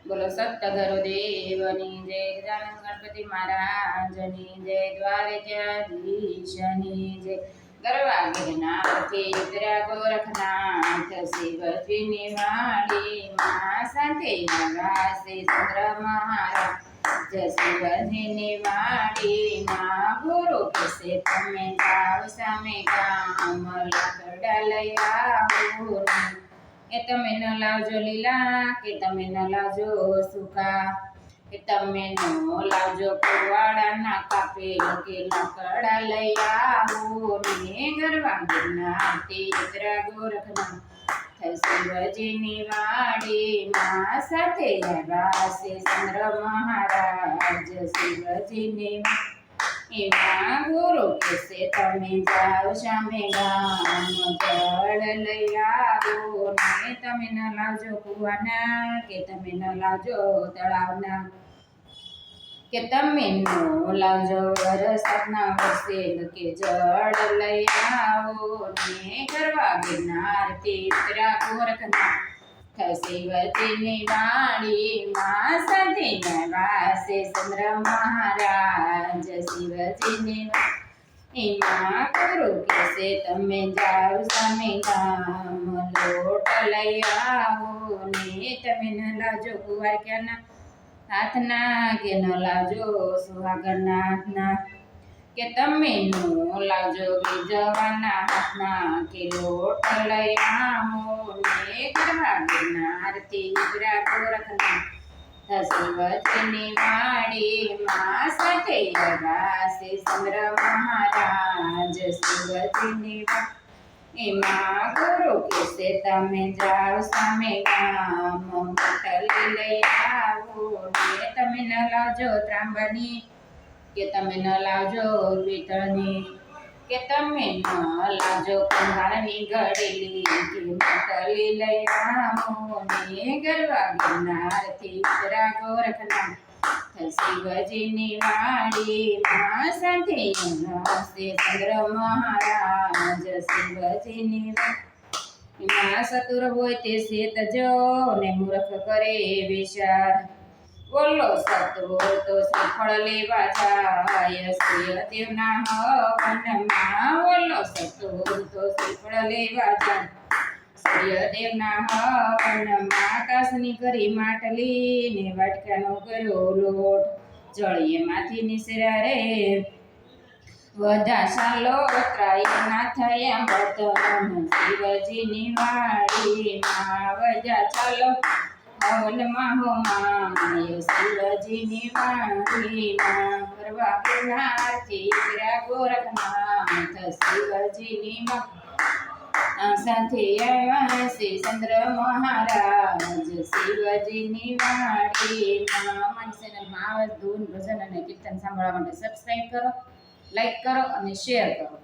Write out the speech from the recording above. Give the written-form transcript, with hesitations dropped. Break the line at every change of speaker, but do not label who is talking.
બોલો સત્તગરો દેવની જય, ગજાનંદ ગણપતિ મહારાજની જય, દ્વારકાધીશની જય, ગરવા ગિરનારથી ઉતર્યા ગોરખનાથ, શિવજીની વાડી માં સાથે વાસે ચંદ્ર મહારાજ, શિવજીની વાડી માં ગુરુ કેસે તમે જાઓ સામે ગામ, લાકડા લઈ આવો એ તમે ન લાવજો લીલા, કે તમે ન લાવજો સૂકા, કે તમે ન લાવજો કુવાડાના કાપેલ, કે લાકડા લઈ આવો ને ગરવા ગિરનારથી ઉતર્યા ગોરખનાથ, શિવજીની વાડી માં સાથે વાસે ચંદ્ર મહારાજ, શિવજીની એમાં ગુરુ કેસે તમે જાઓ સામે ગામ, જળ લઈ આવો ને તમે ન લાવજો કુવાના, કે તમે ન લાવજો તળાવના, કે તમે ન લાવજો વરસાદના વરસેલ, કે જળ લઈ આવો ને ગરવા ગિરનારથી ઉતર્યા ગોરખનાથ, શિવજીની વાડી માં સાથે વાસે ચંદ્ર મહારાજ, શિવજીની એમાં ગુરુ કેસે તમે જાઓ સામે ગામ, લોટ લઈ આવો ને તમે ન લાવજો કુંવાર ક્યાંના હાથના, કે ન લાવજો સુહાગરના હાથના, કે તમે નો લાવજો બીજવાના હાથના, કે લોટ લઈ આવો ને ગરવા ગિરનારથી ઉતર્યા ગોરખનાથ, શિવજીની વાડી માં સાથે વાસે ચંદ્ર મહારાજ, શિવજીની એમાં ગુરુ કેસે તમે જાઓ સામે ગામ, માટલી લઈ આવો ને તમે ન લાવજો ત્રાંબાની, કે તમે ન લાવજો પિત્તળની, કે તમે ન લાવજો કુંભારની ઘડેલી, કે માટલી લઈ આવો ને ગરવા ગિરનારથી ઉતર્યા ગોરખનાથ, શિવજીની વાડી માં સાથે વાસે ચંદ્ર મહારાજ, શિવજીની માં ચતુર હોય તે સેતજો ને મૂર્ખ કરે વિચાર, બોલો સતુર તો શ્રીફળ લેવા જાય સૂર્યદેવના હવનમાં, બોલો સતુર તો શ્રીફળ લેવા જાય સૂર્યદેવના હવનમાં, આકાશની કરી માટલી ને વાટકાનો કર્યો લોટ, જળિયેમાંથી નિસર્યા રે વધાશા લોત્રાય ના થયા બતન, શિવજીની વાડી માં વજા ચાલો હવનમાં હો માય, શિવજીની વાડી માં ગરવા ગિરનારથી ઉતર્યા ગોરખનાથ, શિવજીની સાથે વાસે ચંદ્ર મહારાજ, શિવજીની વાડી માં. અમારી ચેનલમાં આવા ધૂન ભજન અને કીર્તન સાંભળવા માટે સબસ્ક્રાઈબ કરો, લાઈક કરો અને શેર કરો.